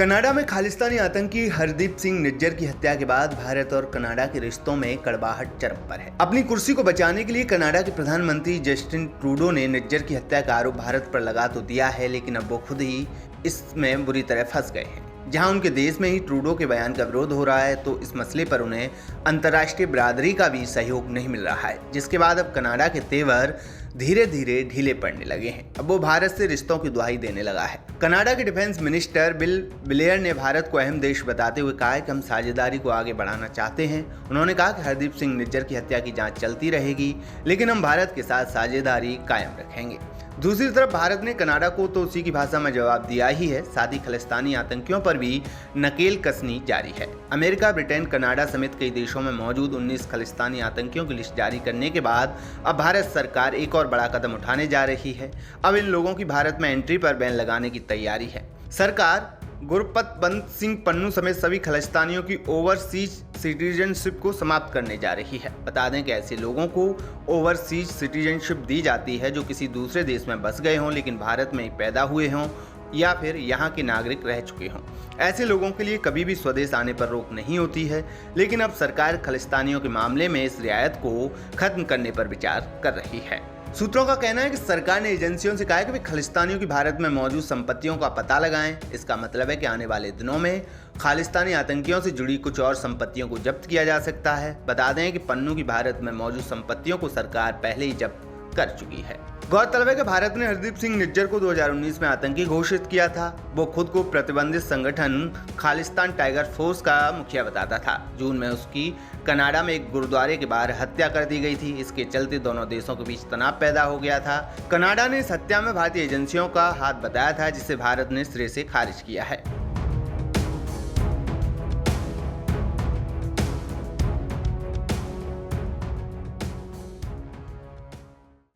Canada में खालिस्तानी आतंकी हरदीप सिंह निज्जर की हत्या के बाद भारत और कनाडा के रिश्तों में कड़वाहट चरम पर है। अपनी कुर्सी को बचाने के लिए कनाडा के प्रधानमंत्री जस्टिन ट्रूडो ने निज्जर की हत्या का आरोप भारत पर लगा तो दिया है, लेकिन अब वो खुद ही इसमें बुरी तरह फंस गए हैं। जहां उनके देश में ही ट्रूडो के बयान का विरोध हो रहा है, तो इस मसले पर उन्हें अंतर्राष्ट्रीय बिरादरी का भी सहयोग नहीं मिल रहा है, जिसके बाद अब कनाडा के तेवर धीरे धीरे ढीले पड़ने लगे हैं। अब वो भारत से रिश्तों की दुहाई देने लगा है। कनाडा के डिफेंस मिनिस्टर बिल ब्लेयर ने भारत को अहम देश बताते हुए कहा है कि हम साझेदारी को आगे बढ़ाना चाहते हैं। उन्होंने कहा कि हरदीप सिंह निज्जर की हत्या की जांच चलती रहेगी, लेकिन हम भारत के साथ साझेदारी कायम रखेंगे। दूसरी तरफ भारत ने कनाडा को तो उसी की भाषा में जवाब दिया ही है, साथ ही खालिस्तानी आतंकियों पर भी नकेल कसनी जारी है। अमेरिका, ब्रिटेन, कनाडा समेत कई देशों में मौजूद 19 खालिस्तानी आतंकियों की लिस्ट जारी करने के बाद अब भारत सरकार एक और बड़ा कदम उठाने जा रही है। अब इन लोगों की भारत में एंट्री पर बैन लगाने की तैयारी है। सरकार गुरपतवंत सिंह पन्नू समेत सभी खालिस्तानियों की ओवरसीज सिटीजनशिप को समाप्त करने जा रही है। बता दें कि ऐसे लोगों को ओवरसीज सिटीजनशिप दी जाती है जो किसी दूसरे देश में बस गए हों, लेकिन भारत में ही पैदा हुए हों या फिर यहाँ के नागरिक रह चुके हों। ऐसे लोगों के लिए कभी भी स्वदेश आने पर रोक नहीं होती है, लेकिन अब सरकार खालिस्तानियों के मामले में इस रियायत को खत्म करने पर विचार कर रही है। सूत्रों का कहना है कि सरकार ने एजेंसियों से कहा है कि वे खालिस्तानियों की भारत में मौजूद संपत्तियों का पता लगाएं। इसका मतलब है कि आने वाले दिनों में खालिस्तानी आतंकियों से जुड़ी कुछ और संपत्तियों को जब्त किया जा सकता है। बता दें कि पन्नू की भारत में मौजूद संपत्तियों को सरकार पहले ही जब्त कर चुकी है। गौरतलब है कि भारत ने हरदीप सिंह निज्जर को 2019 में आतंकी घोषित किया था। वो खुद को प्रतिबंधित संगठन खालिस्तान टाइगर फोर्स का मुखिया बताता था। जून में उसकी कनाडा में एक गुरुद्वारे के बाहर हत्या कर दी गई थी। इसके चलते दोनों देशों के बीच तनाव पैदा हो गया था। कनाडा ने इस हत्या में भारतीय एजेंसियों का हाथ बताया था, जिसे भारत ने सिरे से खारिज किया है।